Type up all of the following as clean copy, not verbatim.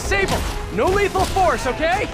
Sable, no lethal force, okay?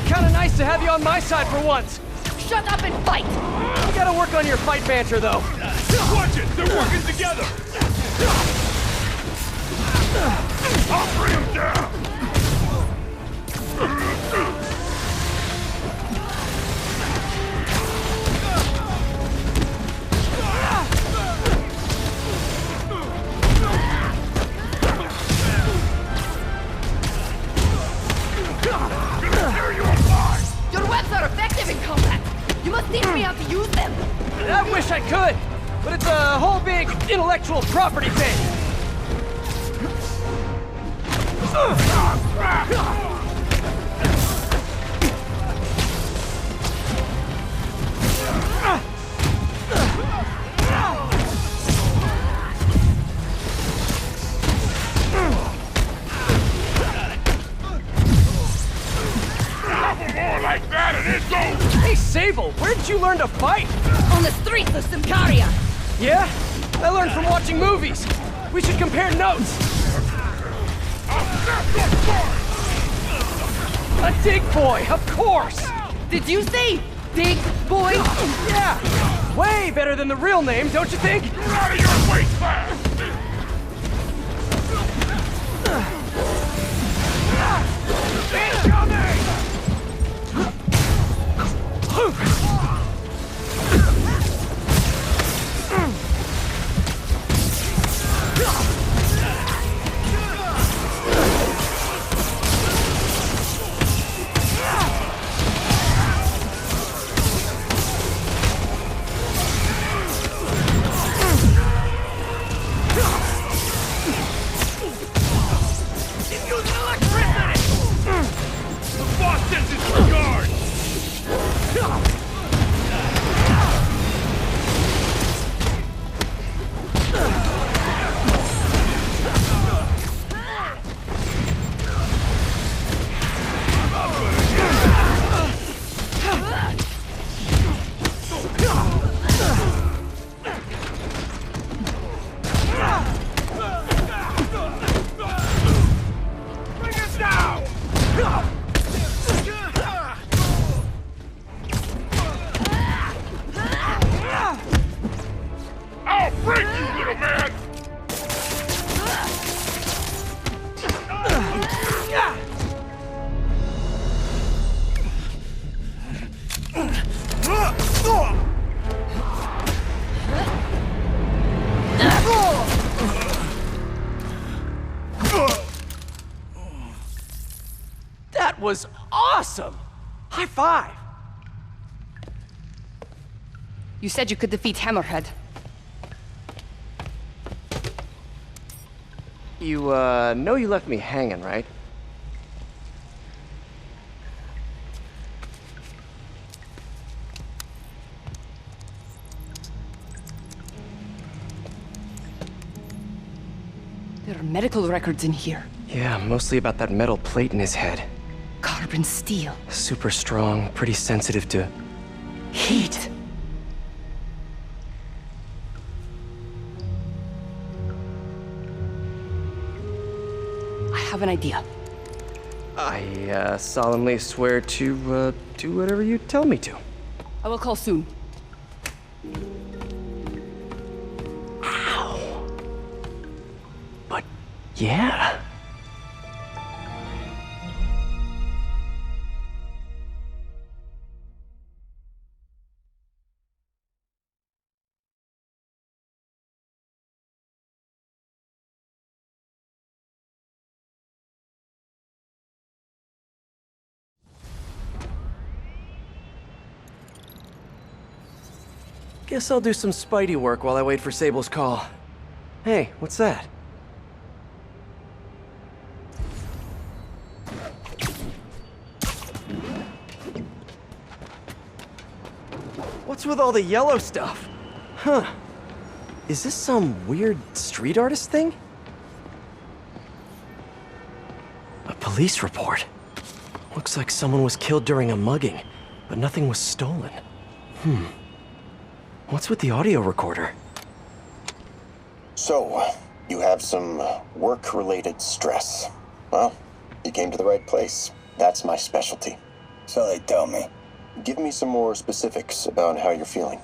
Kinda nice to have you on my side for once. Shut up and fight! You gotta work on your fight banter, though. Watch it! They're working together! I'll bring him down! Your webs are effective in combat! You must teach me how to use them! I wish I could, but it's a whole big intellectual property thing. More like that and it goes! Hey, Sable, where did you learn to fight? On the streets of Symkaria! Yeah? I learned from watching movies. We should compare notes. A dig boy, of course! Did you say Dig Boy? Yeah! Way better than the real name, don't you think? You're out of your weight class! That was awesome! High five! You said you could defeat Hammerhead. You, know you left me hanging, right? There are medical records in here. Yeah, mostly about that metal plate in his head. Carbon steel. Super strong, pretty sensitive to Heat. I have an idea. I, solemnly swear to, do whatever you tell me to. I will call soon. Ow. But, yeah. Guess I'll do some Spidey work while I wait for Sable's call. Hey, what's that? What's with all the yellow stuff? Huh. Is this some weird street artist thing? A police report. Looks like someone was killed during a mugging, but nothing was stolen. What's with the audio recorder? So, you have some work-related stress. Well, you came to the right place. That's my specialty. So they tell me. Give me some more specifics about how you're feeling.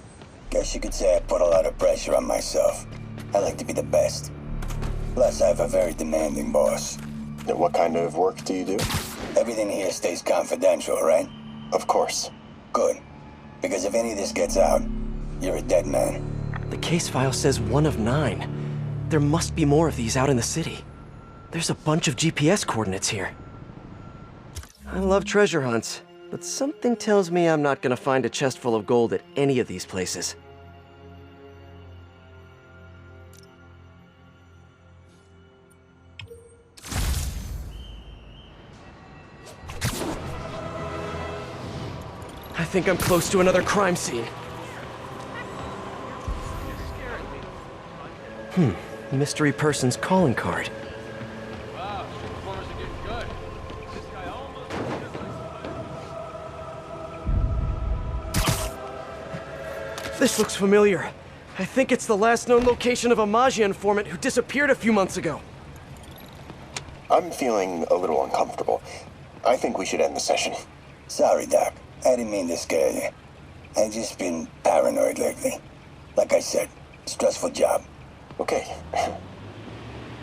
Guess you could say I put a lot of pressure on myself. I like to be the best. Plus, I have a very demanding boss. And what kind of work do you do? Everything here stays confidential, right? Of course. Good. Because if any of this gets out, you're a dead man. The case file says 1 of 9. There must be more of these out in the city. There's a bunch of GPS coordinates here. I love treasure hunts, but something tells me I'm not gonna find a chest full of gold at any of these places. I think I'm close to another crime scene. Mystery person's calling card. Wow, street performers are getting good. This guy almost... This looks familiar. I think it's the last known location of a Maggia informant who disappeared a few months ago. I'm feeling a little uncomfortable. I think we should end the session. Sorry, Doc. I didn't mean to scare you. I've just been paranoid lately. Like I said, stressful job. Okay.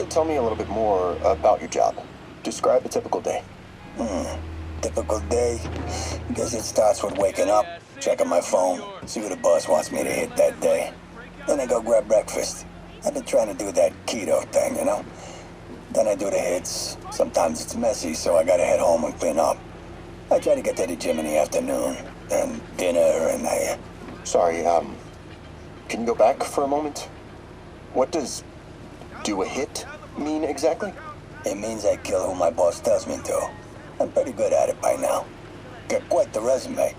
Tell me a little bit more about your job. Describe a typical day. Typical day? Guess it starts with waking up, checking my phone, see what the boss wants me to hit that day. Then I go grab breakfast. I've been trying to do that keto thing, you know? Then I do the hits. Sometimes it's messy, so I gotta head home and clean up. I try to get to the gym in the afternoon, then dinner, and I... Sorry, can you go back for a moment? What does do a hit mean exactly? It means I kill who my boss tells me to. I'm pretty good at it by now. Got quite the resume.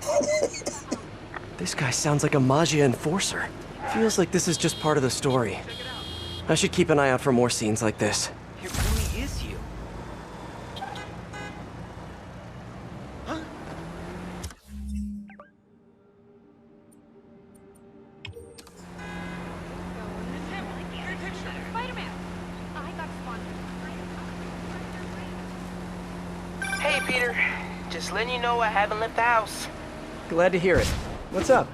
This guy sounds like a Maggia enforcer. Feels like this is just part of the story. I should keep an eye out for more scenes like this. It really is you. Hey, Peter. Just letting you know I haven't left the house. Glad to hear it. What's up?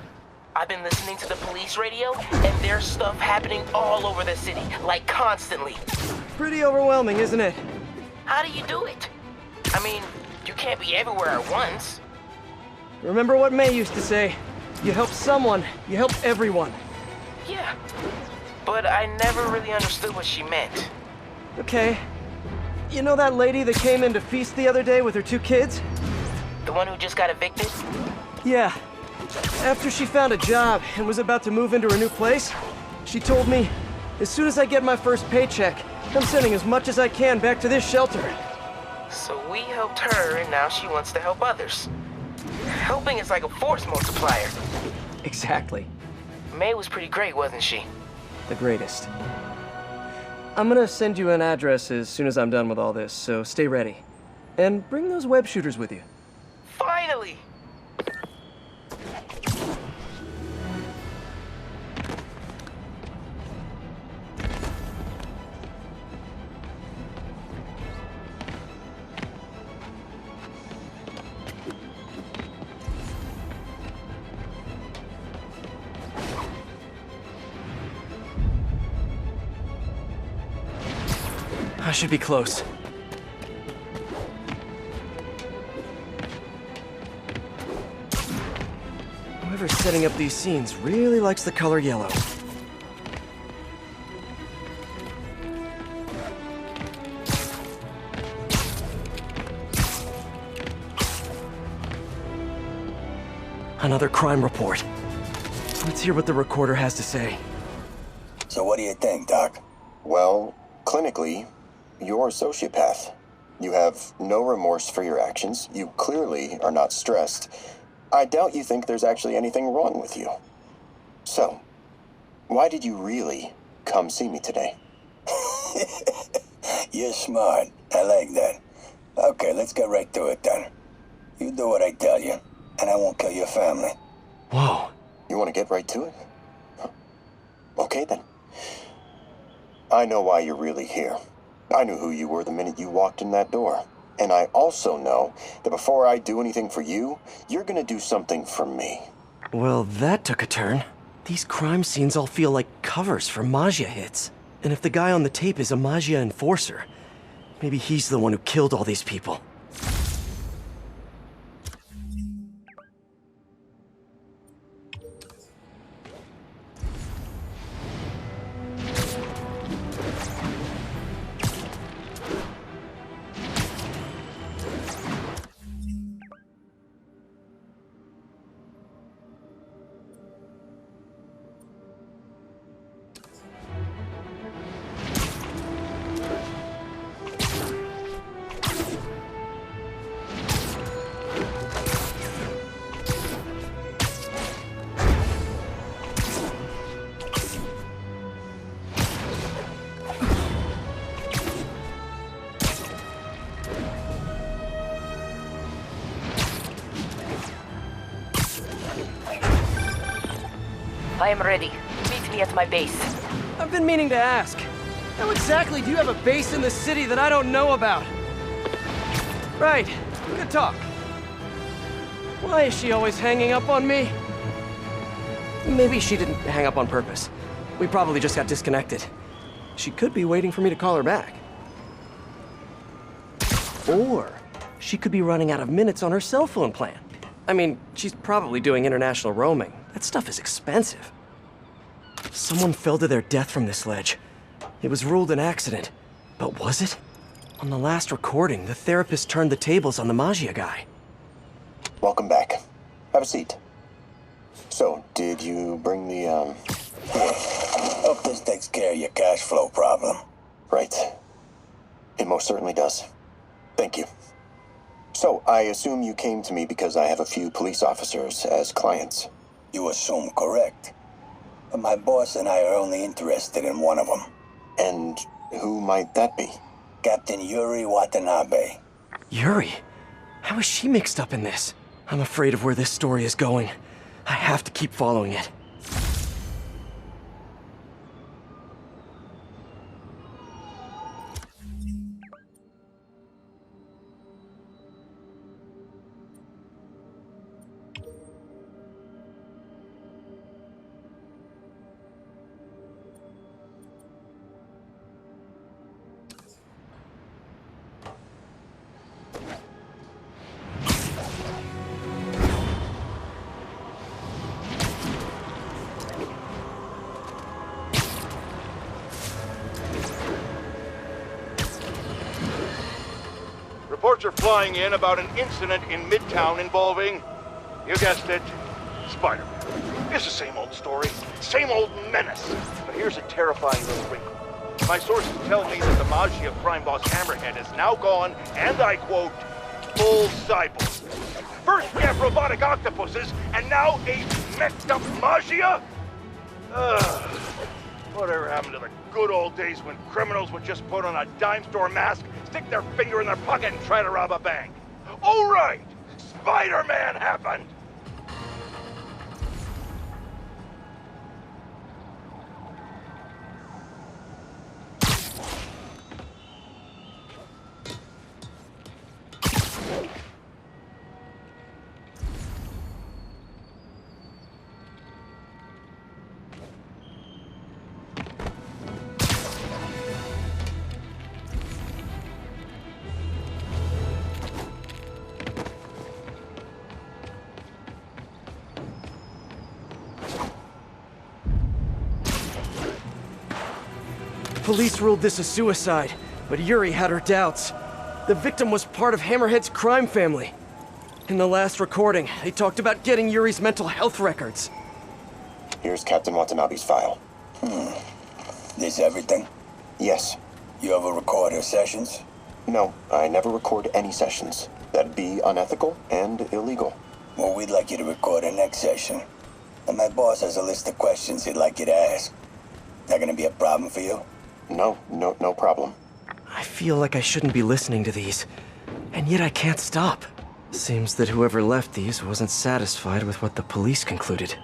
I've been listening to the police radio, and there's stuff happening all over the city, like constantly. Pretty overwhelming, isn't it? How do you do it? I mean, you can't be everywhere at once. Remember what May used to say? You help someone, you help everyone. Yeah, but I never really understood what she meant. Okay. You know that lady that came in to feast the other day with her 2 kids? The one who just got evicted? Yeah. After she found a job and was about to move into her new place, she told me, as soon as I get my first paycheck, I'm sending as much as I can back to this shelter. So we helped her, and now she wants to help others. Helping is like a force multiplier. Exactly. May was pretty great, wasn't she? The greatest. I'm gonna send you an address as soon as I'm done with all this, so stay ready. And bring those web shooters with you. Finally! I should be close. Whoever's setting up these scenes really likes the color yellow. Another crime report. Let's hear what the recorder has to say. So what do you think, Doc? Well, clinically, you're a sociopath. You have no remorse for your actions. You clearly are not stressed. I doubt you think there's actually anything wrong with you. So, why did you really come see me today? You're smart. I like that. Okay, let's get right to it then. You do what I tell you, and I won't kill your family. Whoa. You want to get right to it? Okay then. I know why you're really here. I knew who you were the minute you walked in that door. And I also know that before I do anything for you, you're gonna do something for me. Well, that took a turn. These crime scenes all feel like covers for Maggia hits. And if the guy on the tape is a Maggia enforcer, maybe he's the one who killed all these people. I am ready. Meet me at my base. I've been meaning to ask. How exactly do you have a base in the city that I don't know about? Right. Good talk. Why is she always hanging up on me? Maybe she didn't hang up on purpose. We probably just got disconnected. She could be waiting for me to call her back. Or she could be running out of minutes on her cell phone plan. I mean, she's probably doing international roaming. That stuff is expensive. Someone fell to their death from this ledge. It was ruled an accident. But was it? On the last recording, the therapist turned the tables on the Maggia guy. Welcome back. Have a seat. So, did you bring the, Hope this takes care of your cash flow problem. Right. It most certainly does. Thank you. So, I assume you came to me because I have a few police officers as clients. You assume correct. But my boss and I are only interested in one of them. And who might that be? Captain Yuri Watanabe. Yuri? How is she mixed up in this? I'm afraid of where this story is going. I have to keep following it. Reports are flying in about an incident in Midtown involving, you guessed it, Spider-Man. It's the same old story, same old menace. But here's a terrifying little wrinkle. My sources tell me that the Maggia crime boss Hammerhead is now gone, and I quote, full cyborg. First we have robotic octopuses, and now a messed up Maggia? Whatever happened to the good old days when criminals would just put on a dime store mask, stick their finger in their pocket, and try to rob a bank? Oh, right! Spider-Man happened! Police ruled this a suicide, but Yuri had her doubts. The victim was part of Hammerhead's crime family. In the last recording, they talked about getting Yuri's mental health records. Here's Captain Watanabe's file. This everything? Yes. You ever record her sessions? No, I never record any sessions. That'd be unethical and illegal. Well, we'd like you to record her next session. And my boss has a list of questions he'd like you to ask. That gonna be a problem for you? No problem. I feel like I shouldn't be listening to these, and yet I can't stop. Seems that whoever left these wasn't satisfied with what the police concluded.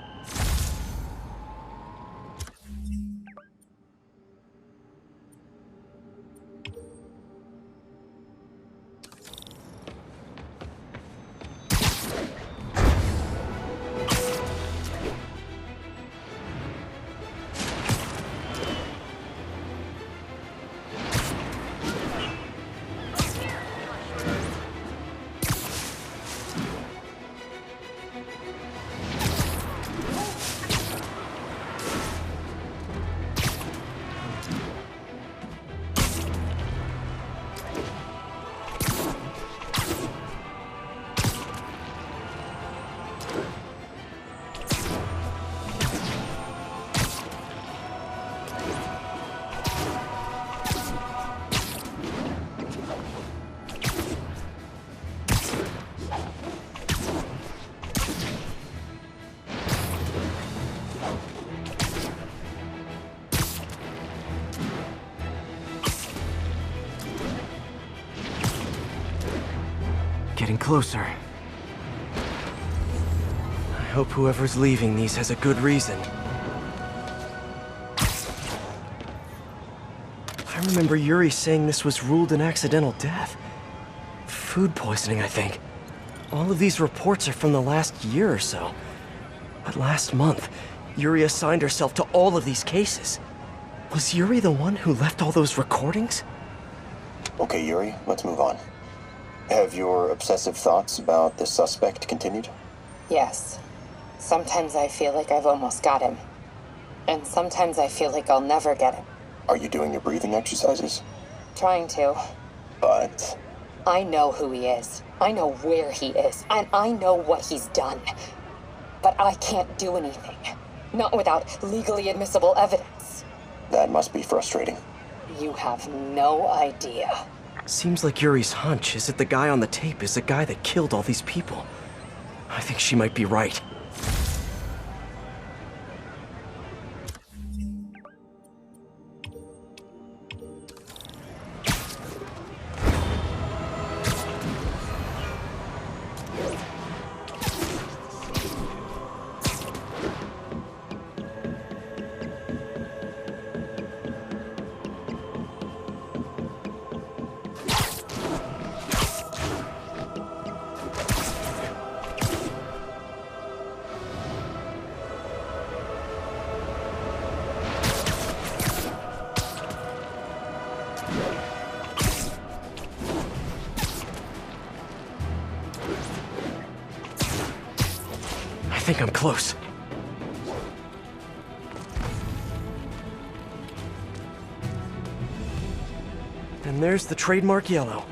Getting closer. I hope whoever's leaving these has a good reason. I remember Yuri saying this was ruled an accidental death. Food poisoning, I think. All of these reports are from the last year or so. But last month, Yuri assigned herself to all of these cases. Was Yuri the one who left all those recordings? Okay, Yuri, let's move on. Have your obsessive thoughts about the suspect continued? Yes. Sometimes I feel like I've almost got him. And sometimes I feel like I'll never get him. Are you doing your breathing exercises? Trying to. But... I know who he is. I know where he is. And I know what he's done. But I can't do anything. Not without legally admissible evidence. that must be frustrating. You have no idea. Seems like Yuri's hunch is that the guy on the tape is the guy that killed all these people. I think she might be right. I think I'm close. And there's the trademark yellow.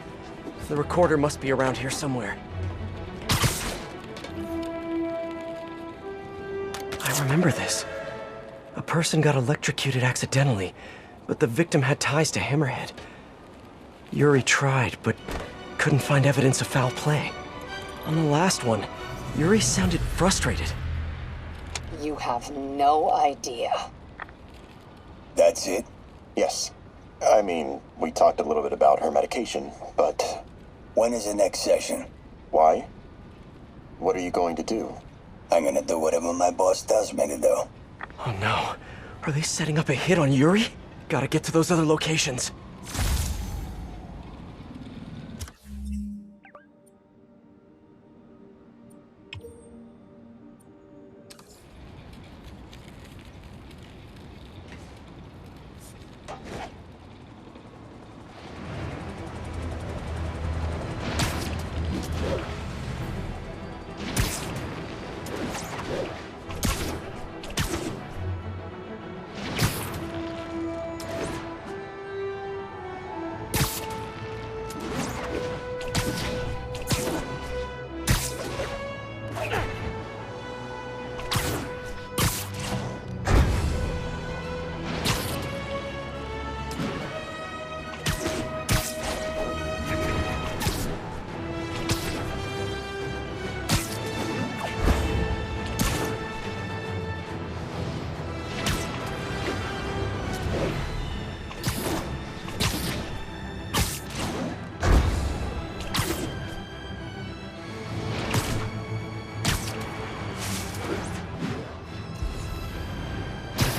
The recorder must be around here somewhere. I remember this. A person got electrocuted accidentally, but the victim had ties to Hammerhead. Yuri tried, but couldn't find evidence of foul play. On the last one, Yuri sounded frustrated. You have no idea. That's it? Yes. I mean, we talked a little bit about her medication, but... When is the next session? Why? What are you going to do? I'm gonna do whatever my boss tells me to do. Oh no. Are they setting up a hit on Yuri? Gotta get to those other locations.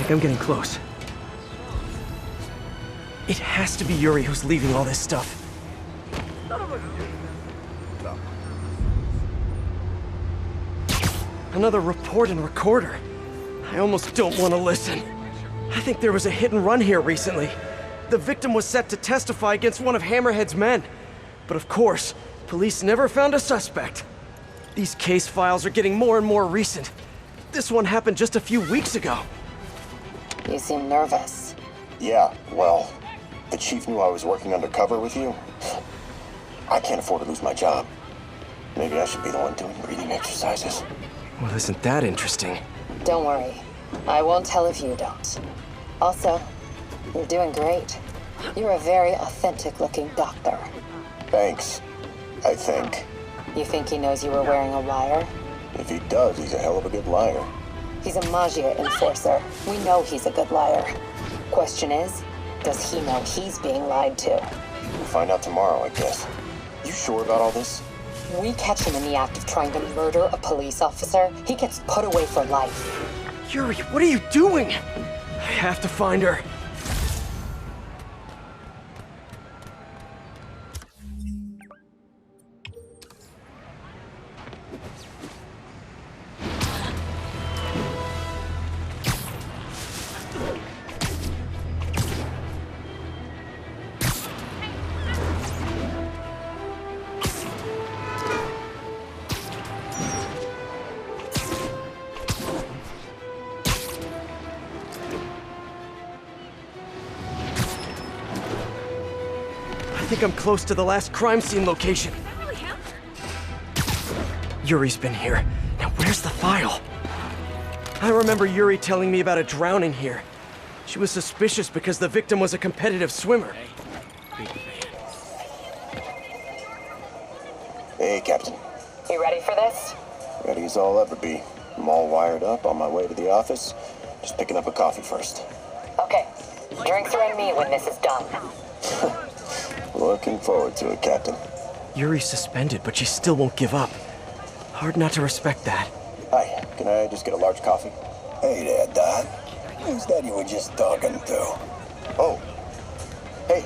think I'm getting close. It has to be Yuri who's leaving all this stuff. Another report and recorder. I almost don't want to listen. I think there was a hit and run here recently. The victim was set to testify against one of Hammerhead's men. But of course, police never found a suspect. These case files are getting more and more recent. This one happened just a few weeks ago. You seem nervous. Yeah, well, the chief knew I was working undercover with you. I can't afford to lose my job. Maybe I should be the one doing breathing exercises. Well, isn't that interesting? Don't worry. I won't tell if you don't. Also, you're doing great. You're a very authentic-looking doctor. Thanks, I think. You think he knows you were wearing a wire? If he does, he's a hell of a good liar. He's a Magia enforcer. We know he's a good liar. Question is, does he know he's being lied to? We'll find out tomorrow, I guess. You sure about all this? We catch him in the act of trying to murder a police officer, he gets put away for life. Yuri, what are you doing? I have to find her. I think I'm close to the last crime scene location. Yuri's been here. Now where's the file? I remember Yuri telling me about a drowning here. She was suspicious because the victim was a competitive swimmer. Hey, Captain. You ready for this? Ready as I'll ever be. I'm all wired up, on my way to the office. Just picking up a coffee first. Okay. Drinks are on me when this is done. Looking forward to it, Captain. Yuri's suspended, but she still won't give up. Hard not to respect that. Hi, can I just get a large coffee? Hey there, Don. Who's that you were just talking to? Oh. Hey.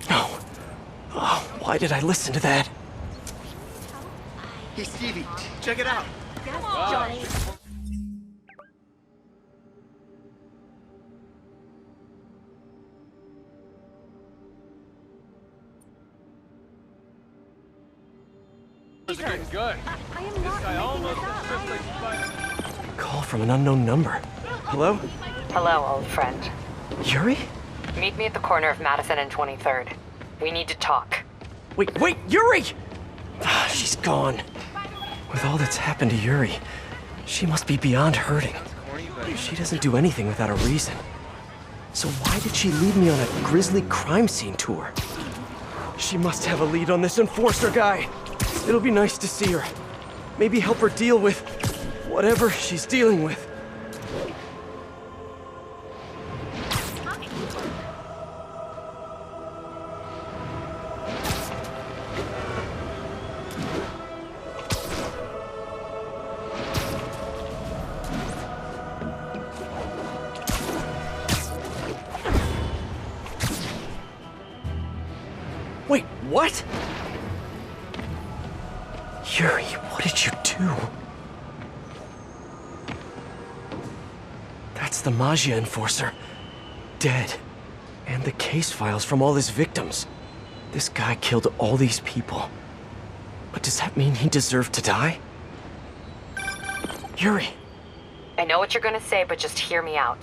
No. Oh, why did I listen to that? Hey, Stevie, check it out. Johnny. Getting good. I am not making this up. Call from an unknown number. Hello? Hello, old friend. Yuri? Meet me at the corner of Madison and 23rd. We need to talk. Wait, Yuri! Ah, she's gone. With all that's happened to Yuri, she must be beyond hurting. She doesn't do anything without a reason. So why did she lead me on a grisly crime scene tour? She must have a lead on this enforcer guy. It'll be nice to see her. Maybe help her deal with whatever she's dealing with. Wait, what? Yuri, what did you do? That's the Magia enforcer. Dead. And the case files from all his victims. This guy killed all these people. But does that mean he deserved to die? Yuri! I know what you're gonna say, but just hear me out.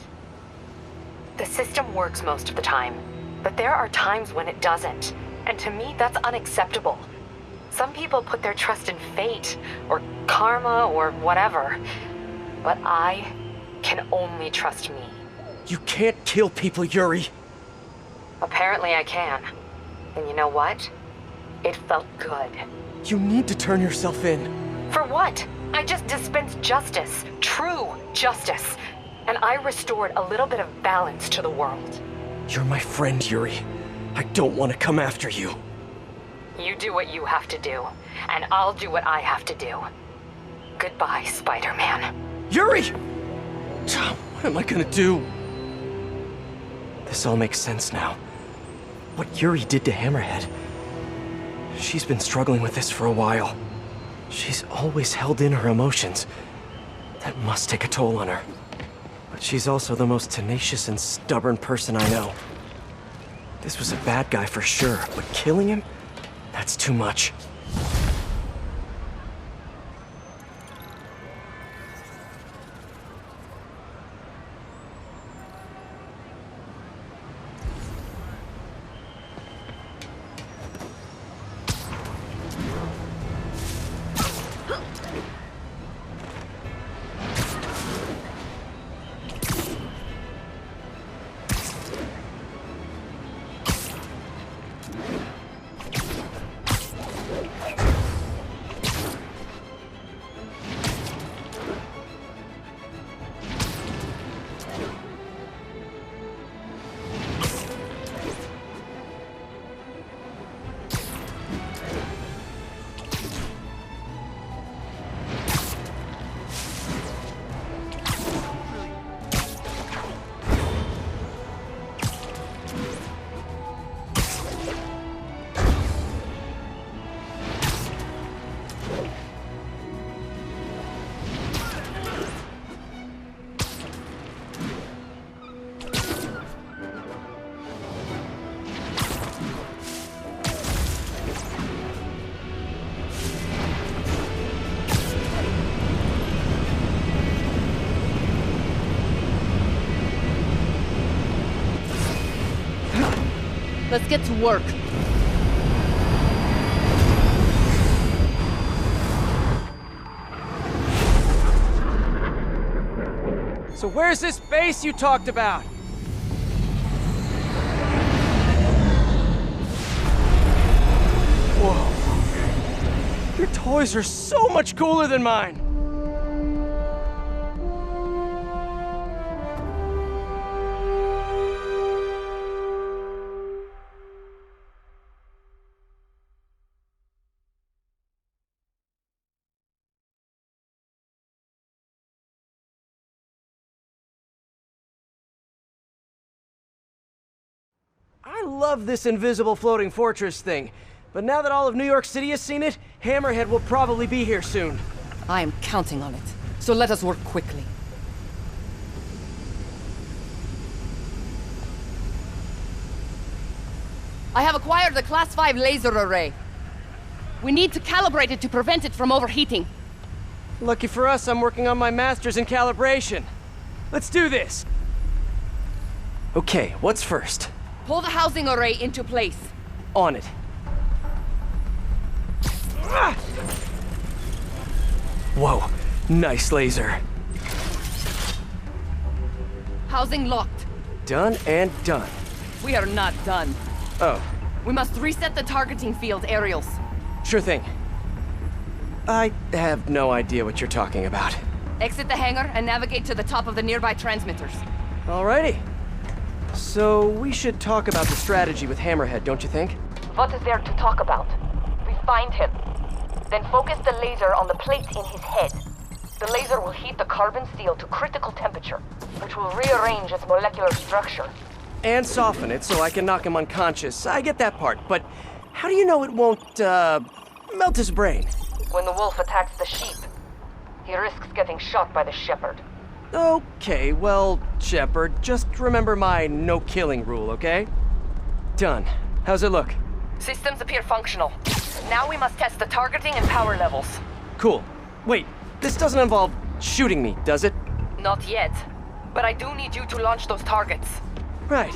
The system works most of the time, but there are times when it doesn't. And to me, that's unacceptable. Some people put their trust in fate, or karma, or whatever. But I can only trust me. You can't kill people, Yuri! Apparently I can. And you know what? It felt good. You need to turn yourself in. For what? I just dispensed justice. True justice. And I restored a little bit of balance to the world. You're my friend, Yuri. I don't want to come after you. You do what you have to do, and I'll do what I have to do. Goodbye, Spider-Man. Yuri! What am I gonna do? This all makes sense now. What Yuri did to Hammerhead. She's been struggling with this for a while. She's always held in her emotions. That must take a toll on her. But she's also the most tenacious and stubborn person I know. This was a bad guy for sure, but killing him? That's too much. Let's get to work. So where's this base you talked about? Whoa. Your toys are so much cooler than mine. I love this invisible floating fortress thing, but now that all of New York City has seen it, Hammerhead will probably be here soon. I am counting on it, so let us work quickly. I have acquired a Class 5 laser array. We need to calibrate it to prevent it from overheating. Lucky for us, I'm working on my master's in calibration. Let's do this! Okay, what's first? Pull the housing array into place. On it. Ah! Whoa, nice laser. Housing locked. Done and done. We are not done. Oh, We must reset the targeting field aerials. sure thing. I have no idea what you're talking about. Exit the hangar and navigate to the top of the nearby transmitters. Alrighty. So, we should talk about the strategy with Hammerhead, don't you think? What is there to talk about? We find him. Then focus the laser on the plate in his head. The laser will heat the carbon steel to critical temperature, which will rearrange its molecular structure. And soften it so I can knock him unconscious. I get that part, but how do you know it won't, melt his brain? When the wolf attacks the sheep, he risks getting shot by the shepherd. Okay, well, Shepard, just remember my no-killing rule, okay? Done. How's it look? Systems appear functional. Now we must test the targeting and power levels. Cool. Wait, this doesn't involve shooting me, does it? Not yet, but I do need you to launch those targets. Right.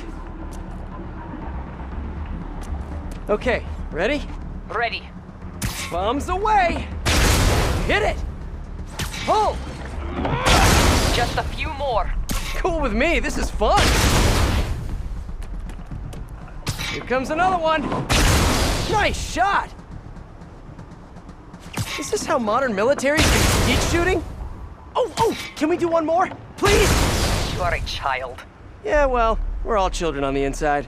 Okay, ready? Ready. Bombs away! Hit it! Pull! Just a few more. Cool with me, this is fun! Here comes another one! Nice shot! Is this how modern militaries do heat shooting? Oh, can we do one more? Please? You are a child. Yeah, well, we're all children on the inside.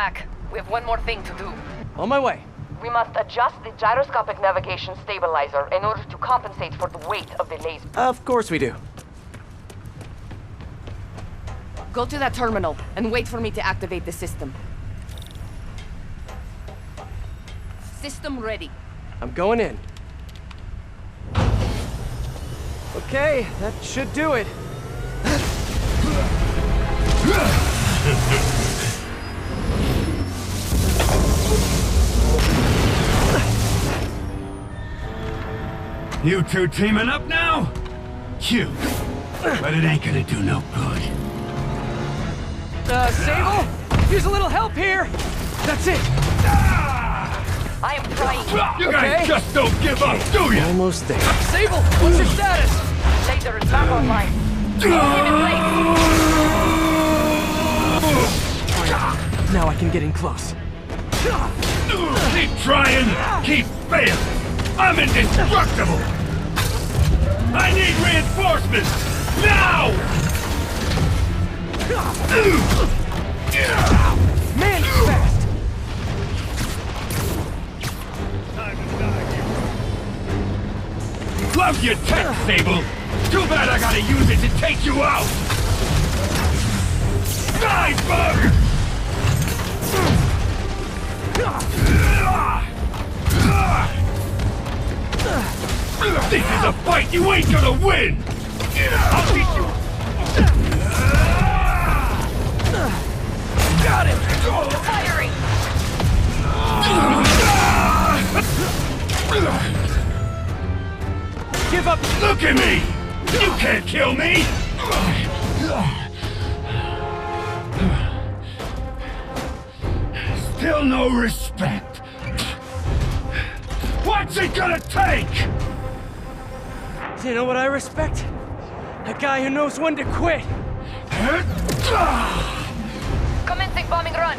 back. We have one more thing to do. On my way. We must adjust the gyroscopic navigation stabilizer in order to compensate for the weight of the laser. Of course we do. Go to that terminal and wait for me to activate the system. System ready. I'm going in. Okay, that should do it. You two teaming up now? Cute. But it ain't gonna do no good. Sable? Here's a little help here! That's it! I am trying. You guys just don't give up, do you? Almost there. Sable, what's your status? Laser is back online. Keep him in place. Now I can get in close. Keep trying, keep failing. I'm indestructible. I need reinforcements now. Man, he's fast! Love your tech, Sable. Too bad I gotta use it to take you out. Die, bug! This is a fight you ain't gonna win! I'll teach you! Got him! Firing. Give up! Look at me! You can't kill me! Still no respect. What's it gonna take? You know what I respect? A guy who knows when to quit. Commencing bombing run.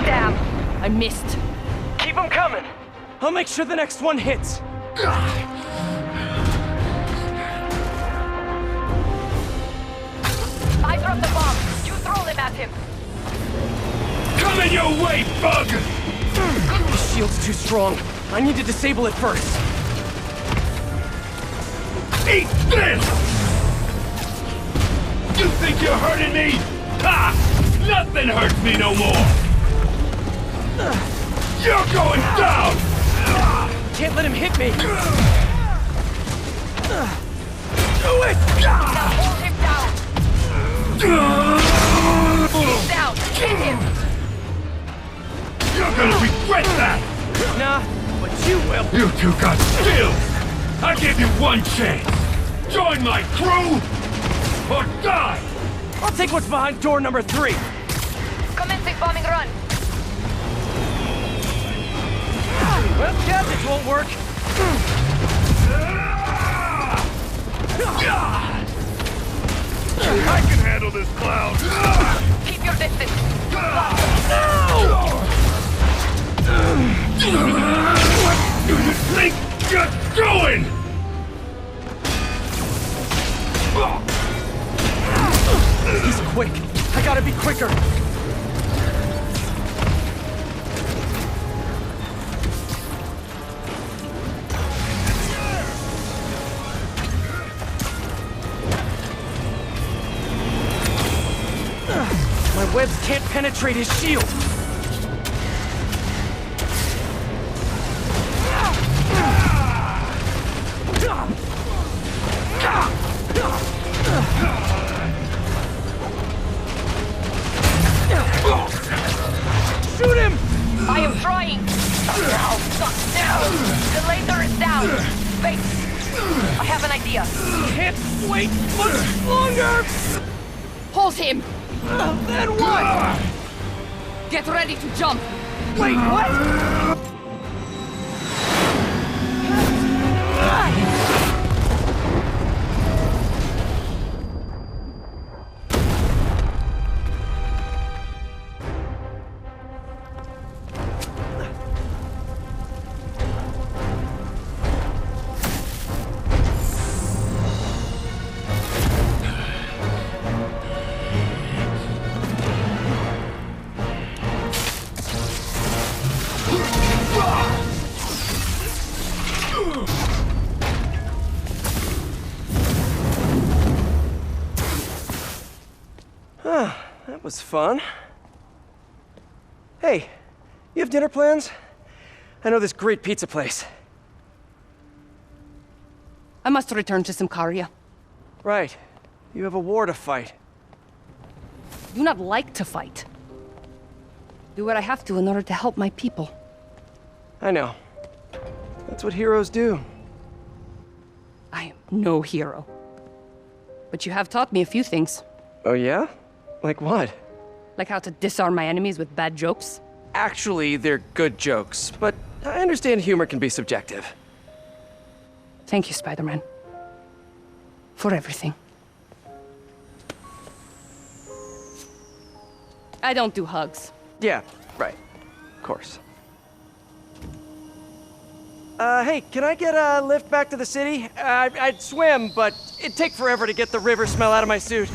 Damn, I missed. Keep them coming. I'll make sure the next one hits. I dropped the bomb. You throw them at him. Coming your way, bug! The shield's too strong. I need to disable it first. Eat this! You think you're hurting me? Ha! Nothing hurts me no more! You're going down! Can't let him hit me. Do it! Now hold him down. He's down. Hit him. You're gonna regret that! Nah, but you will. You two got skills! I give you one chance! Join my crew, or die! I'll take what's behind door number 3. Commencing bombing run. Well, gadgets won't work. I can handle this, Cloud! Keep your distance. What do you think you're doing? He's quick. I gotta be quicker. My webs can't penetrate his shield. Shoot him! I am trying. Now, down. The laser is down. Wait. I have an idea. Can't wait much longer! Hold him! Then what? Get ready to jump! Wait, what? was fun. Hey, you have dinner plans? I know this great pizza place. I must return to Simcaria. Right. You have a war to fight. I do not like to fight. Do what I have to in order to help my people. I know. That's what heroes do. I am no hero. But you have taught me a few things. Oh yeah? Like what? Like how to disarm my enemies with bad jokes. Actually, they're good jokes, but I understand humor can be subjective. Thank you, Spider-Man. For everything. I don't do hugs. Yeah, right. Of course. Hey, can I get a lift back to the city? I'd swim, but it'd take forever to get the river smell out of my suit.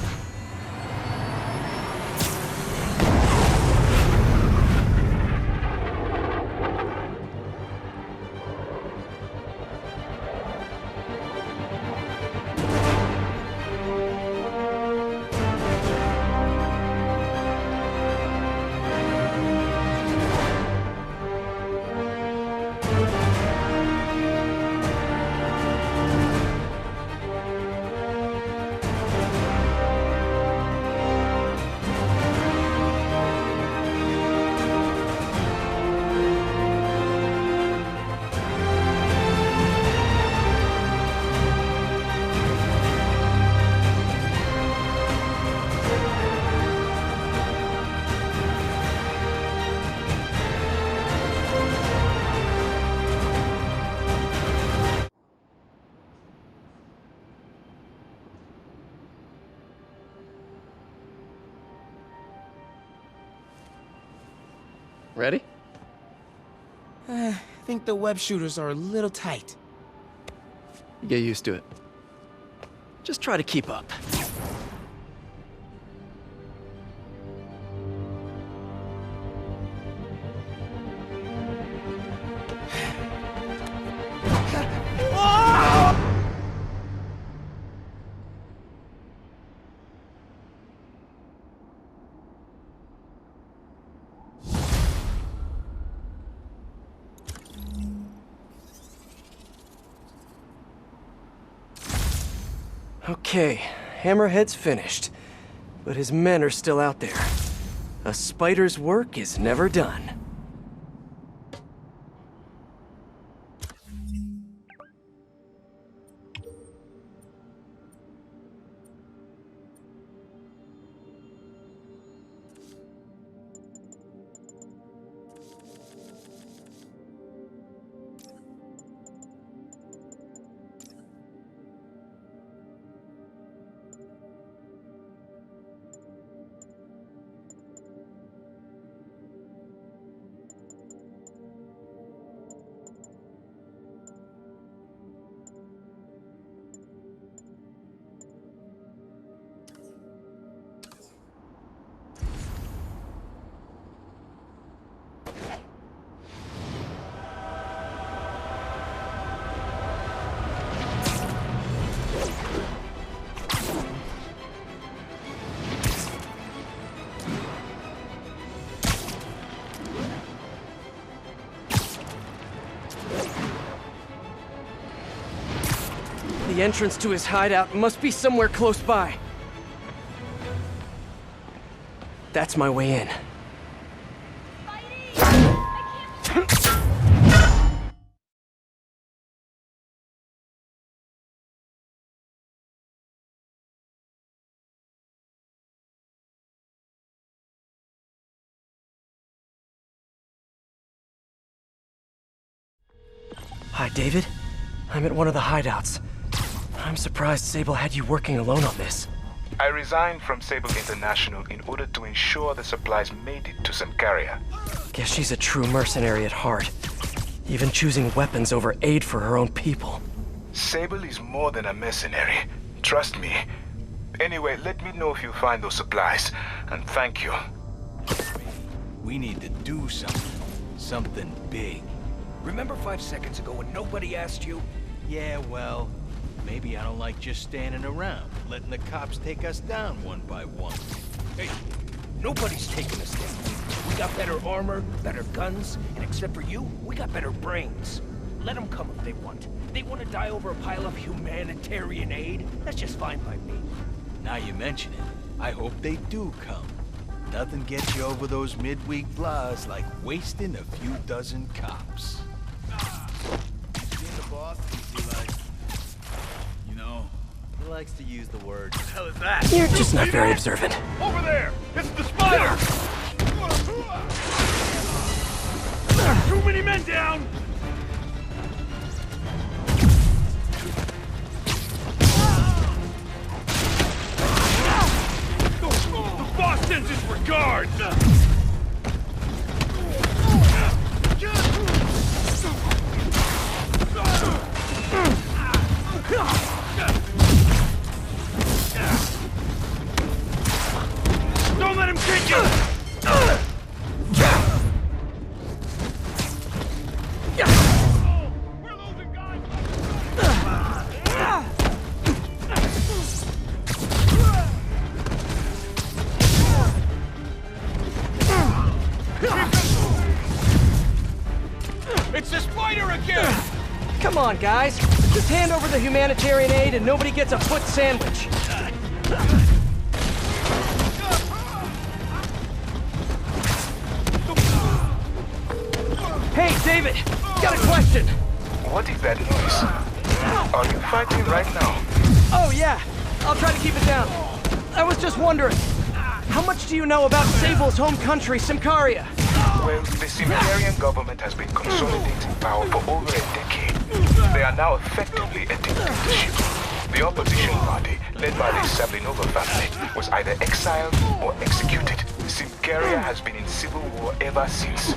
Ready? I think the web shooters are a little tight. You get used to it. Just try to keep up. Okay, Hammerhead's finished, but his men are still out there. A spider's work is never done. The entrance to his hideout must be somewhere close by. That's my way in. Hi, David. I'm at one of the hideouts. I'm surprised Sable had you working alone on this. I resigned from Sable International in order to ensure the supplies made it to Simcaria. Guess she's a true mercenary at heart. Even choosing weapons over aid for her own people. Sable is more than a mercenary. Trust me. Anyway, let me know if you find those supplies. And thank you. We need to do something. Something big. Remember 5 seconds ago when nobody asked you? Yeah, well, maybe I don't like just standing around, letting the cops take us down one by one. Hey, Nobody's taking us down. We got better armor, better guns, and except for you, we got better brains. Let them come if they want. They want to die over a pile of humanitarian aid? That's just fine by me. Now you mention it, I hope they do come. Nothing gets you over those midweek blahs like wasting a few dozen cops. Seeing the boss, he he likes to use the word. What the hell is that? You're just not very observant. Over there! It's the spider! Too many men down! The boss sends his regards! Don't let him kick you! We're losing guys! It's the spider again! Come on, guys. Just hand over the humanitarian aid and nobody gets a foot sandwich. Hey, David! Got a question! What is that noise? Are you fighting right now? Oh, yeah. I'll try to keep it down. I was just wondering, how much do you know about Sable's home country, Symkaria? Well, the Cimmerian government has been consolidating power for over a decade. They are now effectively a dictatorship. The opposition party, led by the Sablinova family, was either exiled or executed. Symkaria has been in civil war ever since.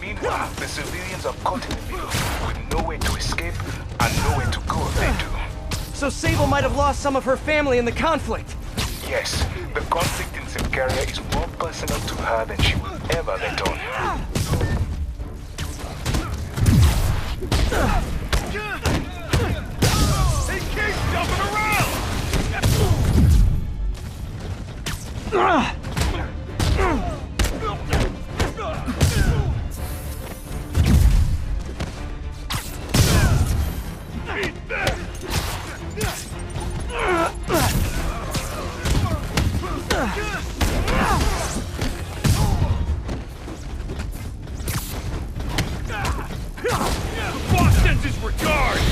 Meanwhile, the civilians are caught in the middle, with no way to escape and nowhere to go if they do. So Sable might have lost some of her family in the conflict. Yes, the conflict in Symkaria is more personal to her than she will ever let on. He keeps jumping around! The boss sends his regards!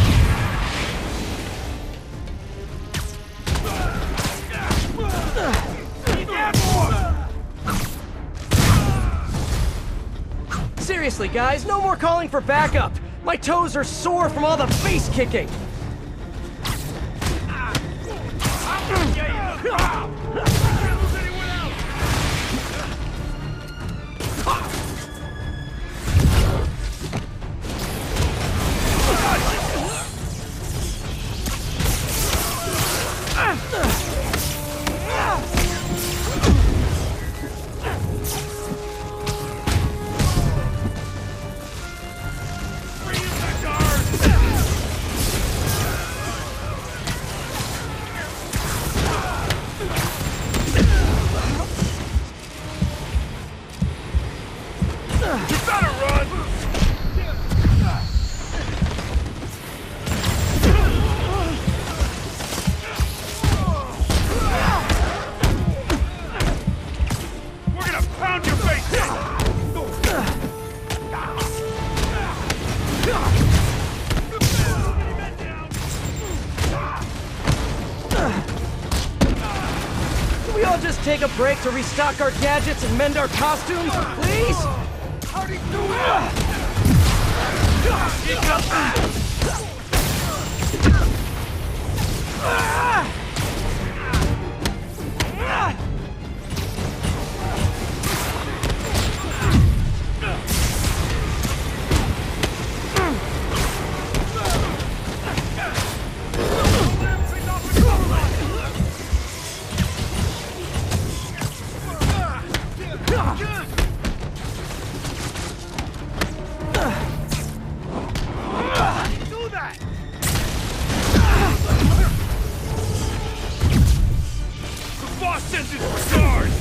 Seriously, guys, no more calling for backup. My toes are sore from all the face kicking. Take a break to restock our gadgets and mend our costumes, please? How'd he do it? The boss sends his regards!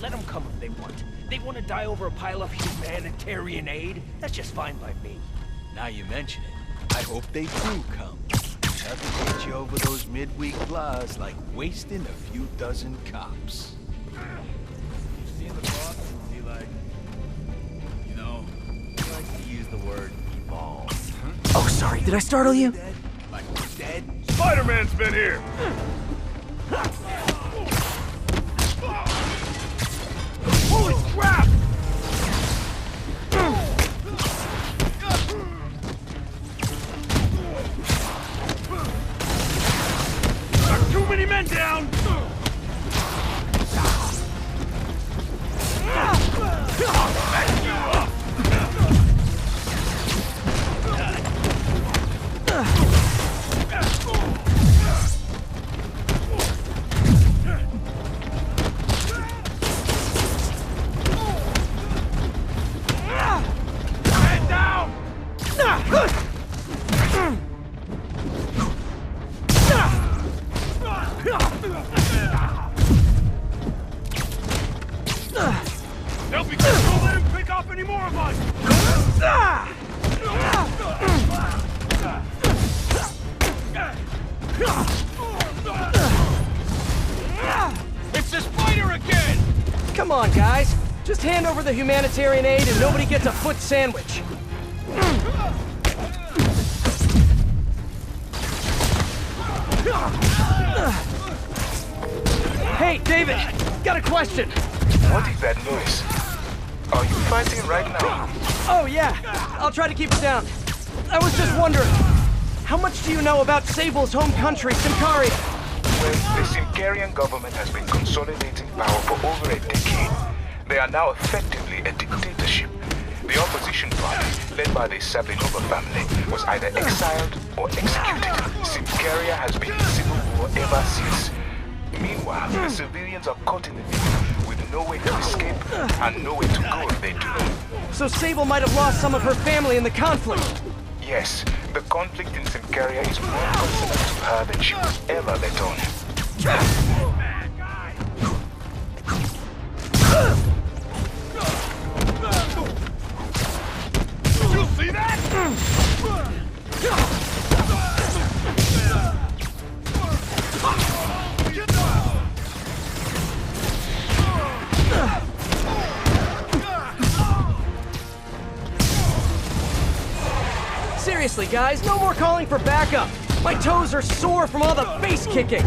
Let them come if they want. They want to die over a pile of humanitarian aid? That's just fine by me. Now you mention it, I hope they do come. Nothing gets you over those midweek blahs like wasting a few dozen cops. You seen the boss? Is he like... You know, he likes to use the word evolve. Oh, sorry, did I startle you? Like we're dead? Spider-Man's been here! Holy crap! There's too many men down! Back you up! Man down! They'll be good. Don't let him pick up any more of us! It's the spider again! Come on, guys. Just hand over the humanitarian aid and nobody gets a foot sandwich. Hey, David, got a question. What is that noise? Are you fighting right now? Oh, yeah. I'll try to keep it down. I was just wondering, how much do you know about Sable's home country, Symkaria? Well, the Symkarian government has been consolidating power for over a decade. They are now effectively a dictatorship. The opposition party, led by the Sablinova family, was either exiled or executed. Symkaria has been in civil war ever since. Meanwhile, the civilians are caught in the middle with no way to escape and nowhere to go if they do. So Sable might have lost some of her family in the conflict. Yes, the conflict in Symkaria is more personal to her than she could ever let on. Did you see that? Seriously, guys, no more calling for backup. My toes are sore from all the face kicking.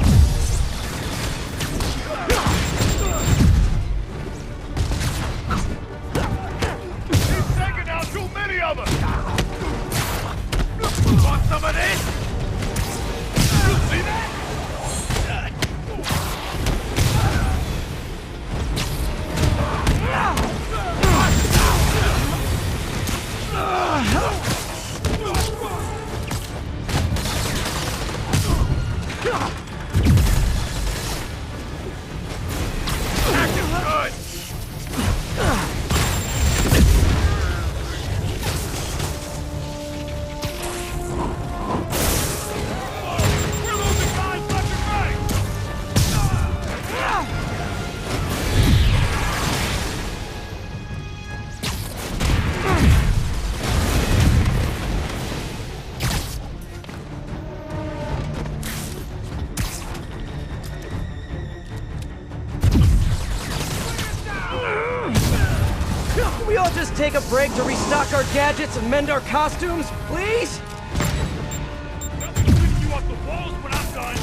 He's taking out too many of us! Want some of this? You see that? Can we all just take a break to restock our gadgets and mend our costumes, please? They'll be sweeping you off the walls when I'm done.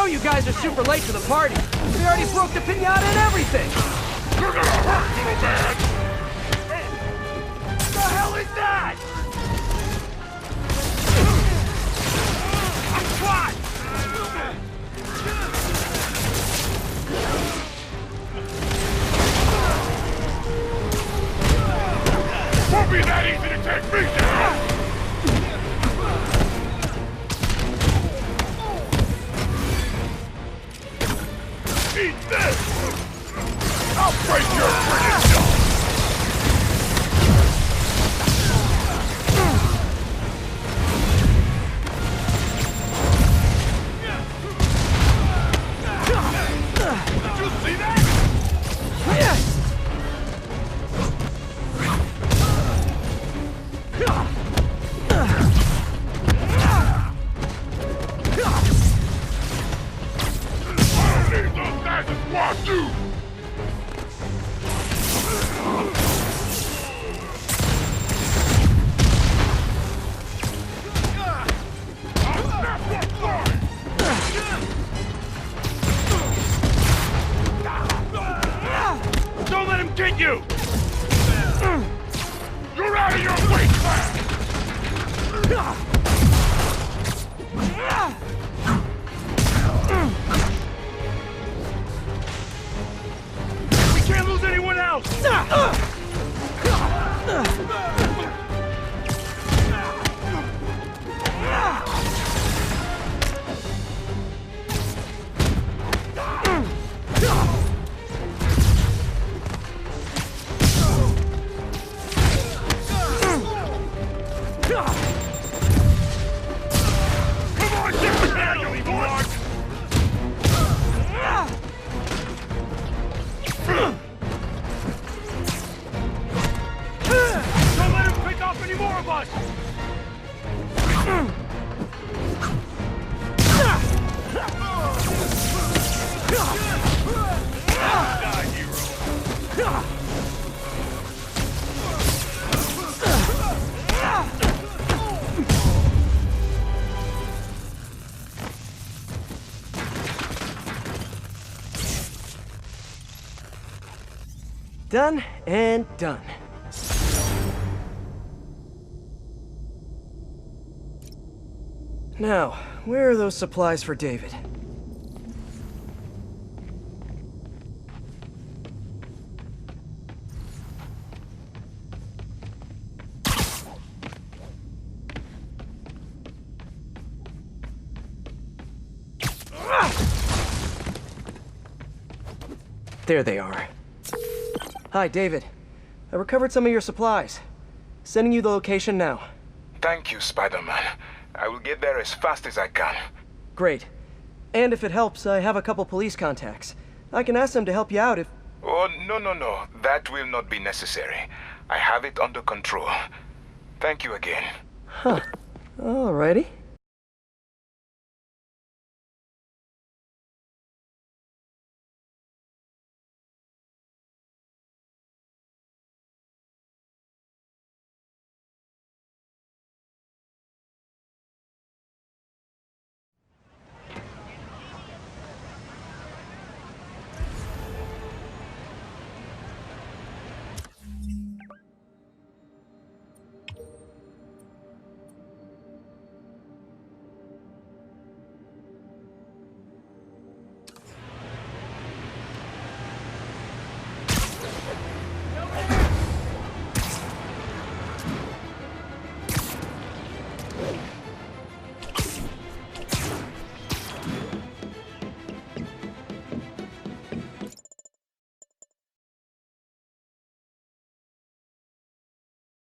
know you guys are super late to the party. We already broke the pinata and everything. You're gonna hurt, little man! What the hell is that? I'm caught! Won't be that easy to take me down! Eat this! I'll break your friggin' jaw! Did you see that? Don't let him get you! You're out of your weight class! We can't lose anyone else! Done and done. Now, where are those supplies for David? There they are. Hi, David. I recovered some of your supplies. Sending you the location now. Thank you, Spider-Man. I will get there as fast as I can. Great. And if it helps, I have a couple police contacts. I can ask them to help you out if... Oh, no. That will not be necessary. I have it under control. Thank you again. Huh. Alrighty.